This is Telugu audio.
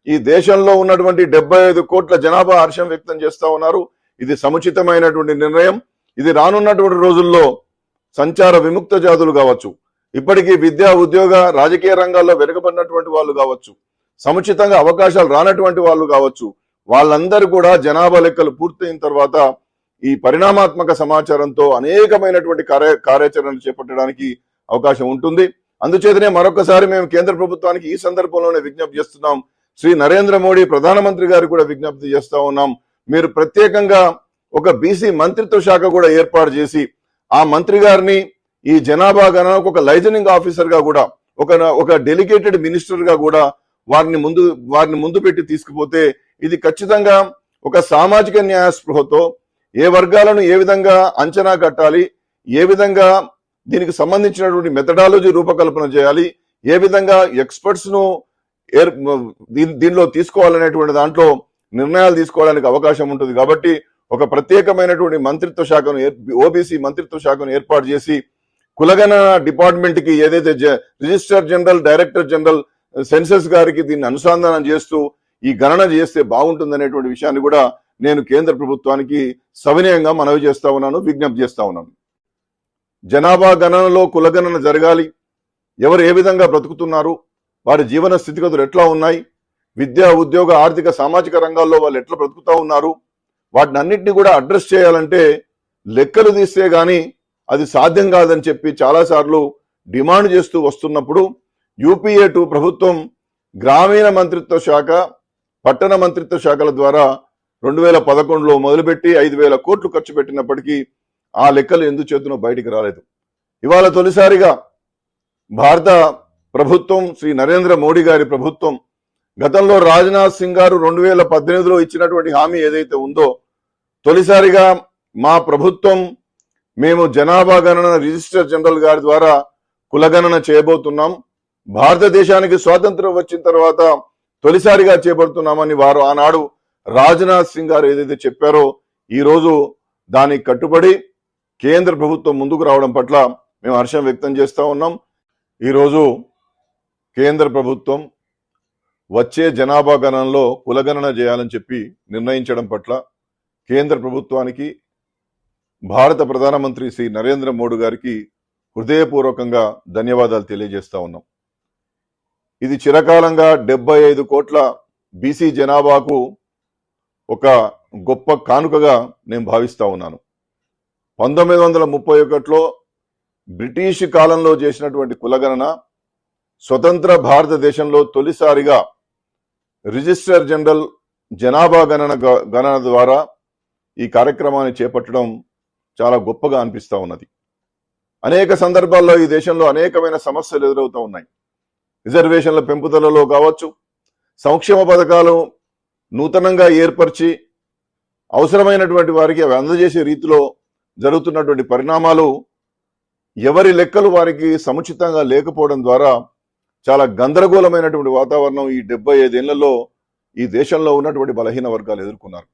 ఈ దేశంలో ఉన్నటువంటి 75 కోట్ల జనాభా హర్షం వ్యక్తం చేస్తా ఉన్నారు. ఇది సముచితమైనటువంటి నిర్ణయం. ఇది రానున్నటువంటి రోజుల్లో సంచార విముక్త జాతులు కావచ్చు, ఇప్పటికీ విద్యా ఉద్యోగ రాజకీయ రంగాల్లో వెనుకబడినటువంటి వాళ్ళు కావచ్చు, సముచితంగా అవకాశాలు రానటువంటి వాళ్ళు కావచ్చు, వాళ్ళందరూ కూడా జనాభా లెక్కలు పూర్తయిన తర్వాత ఈ పరిణామాత్మక సమాచారంతో అనేకమైనటువంటి కార్యాచరణలు చేపట్టడానికి అవకాశం ఉంటుంది. అందుచేతనే మరొకసారి మేము కేంద్ర ప్రభుత్వానికి ఈ సందర్భంలోనే విజ్ఞప్తి చేస్తున్నాం. శ్రీ నరేంద్ర మోడీ ప్రధానమంత్రి గారు కూడా విజ్ఞప్తి చేస్తా ఉన్నాం. మీరు ప్రత్యేకంగా ఒక బీసీ మంత్రిత్వ శాఖ కూడా ఏర్పాటు చేసి ఆ మంత్రి గారిని ఈ జనాభా గణనకు ఒక లైజనింగ్ ఆఫీసర్ గా కూడా ఒక డెలిగేటెడ్ మినిస్టర్ గా కూడా వారిని ముందు పెట్టి తీసుకుపోతే ఇది ఖచ్చితంగా ఒక సామాజిక న్యాయ స్పృహతో ఏ వర్గాలను ఏ విధంగా అంచనా కట్టాలి, ఏ విధంగా దీనికి సంబంధించినటువంటి మెథడాలజీ రూపకల్పన చేయాలి, ఏ విధంగా ఎక్స్పర్ట్స్ ను దీనిలో తీసుకోవాలనేటువంటి దాంట్లో నిర్ణయాలు తీసుకోవడానికి అవకాశం ఉంటుంది. కాబట్టి ఒక ప్రత్యేకమైనటువంటి మంత్రిత్వ శాఖను ఓబీసీ మంత్రిత్వ శాఖను ఏర్పాటు చేసి కులగణన డిపార్ట్మెంట్ కి ఏదైతే registrar general, director general census గారికి దీన్ని అనుసంధానం చేస్తూ ఈ గణన చేస్తే బాగుంటుందనేటువంటి విషయాన్ని కూడా నేను కేంద్ర ప్రభుత్వానికి సవినయంగా మనవి చేస్తా ఉన్నాను, విజ్ఞప్తి చేస్తా ఉన్నాను. జనాభా గణనలో కులగణన జరగాలి. ఎవరు ఏ విధంగా బ్రతుకుతున్నారు, వారి జీవన స్థితిగతులు ఎట్లా ఉన్నాయి, విద్యా ఉద్యోగ ఆర్థిక సామాజిక రంగాల్లో వాళ్ళు ఎట్లా బ్రతుకుతా ఉన్నారు, వాటిని అన్నింటినీ కూడా అడ్రస్ చేయాలంటే లెక్కలు తీస్తే గాని అది సాధ్యం కాదని చెప్పి చాలాసార్లు డిమాండ్ చేస్తూ వస్తున్నప్పుడు యూపీఏ 2 ప్రభుత్వం గ్రామీణ మంత్రిత్వ శాఖ, పట్టణ మంత్రిత్వ శాఖల ద్వారా 2011లో మొదలుపెట్టి 5,000 కోట్లు ఖర్చు పెట్టినప్పటికీ ఆ లెక్కలు ఎందుకు చేతునో బయటికి రాలేదు. ఇవాళ తొలిసారిగా భారత ప్రభుత్వం, శ్రీ నరేంద్ర మోడీ గారి ప్రభుత్వం గతంలో రాజ్నాథ్ సింగ్ గారు 2018లో ఇచ్చినటువంటి హామీ ఏదైతే ఉందో, తొలిసారిగా మా ప్రభుత్వం మేము జనాభా గణన రిజిస్టర్ జనరల్ గారి ద్వారా కులగణన చేయబోతున్నాం, భారతదేశానికి స్వాతంత్రం వచ్చిన తర్వాత తొలిసారిగా చేపడుతున్నామని వారు ఆనాడు రాజ్నాథ్ సింగ్ గారు ఏదైతే చెప్పారో, ఈ రోజు దానికి కట్టుబడి కేంద్ర ప్రభుత్వం ముందుకు రావడం పట్ల మేము హర్షం వ్యక్తం చేస్తా ఉన్నాం. ఈరోజు కేంద్ర ప్రభుత్వం వచ్చే జనాభా గణనలో కులగణన చేయాలని చెప్పి నిర్ణయించడం పట్ల కేంద్ర ప్రభుత్వానికి, భారత ప్రధానమంత్రి శ్రీ నరేంద్ర మోడీ గారికి హృదయపూర్వకంగా ధన్యవాదాలు తెలియజేస్తా ఉన్నాం. ఇది చిరకాలంగా 75 కోట్ల బీసీ జనాభాకు ఒక గొప్ప కానుకగా నేను భావిస్తా ఉన్నాను. 1931లో బ్రిటిష్ కాలంలో చేసినటువంటి కులగణన స్వతంత్ర భారతదేశంలో తొలిసారిగా రిజిస్టర్ జనరల్ జనాభా గణన ద్వారా ఈ కార్యక్రమాన్ని చేపట్టడం చాలా గొప్పగా అనిపిస్తా ఉన్నది. అనేక సందర్భాల్లో ఈ దేశంలో అనేకమైన సమస్యలు ఎదురవుతూ ఉన్నాయి. రిజర్వేషన్ల పెంపుదలలో కావచ్చు, సంక్షేమ పథకాలు నూతనంగా ఏర్పరిచి అవసరమైనటువంటి వారికి అవి అందజేసే రీతిలో జరుగుతున్నటువంటి పరిణామాలు, ఎవరి లెక్కలు వారికి సముచితంగా లేకపోవడం ద్వారా చాలా గందరగోళమైనటువంటి వాతావరణం ఈ 75 ఏళ్లలో ఈ దేశంలో ఉన్నటువంటి బలహీన వర్గాలు ఎదుర్కొన్నారు.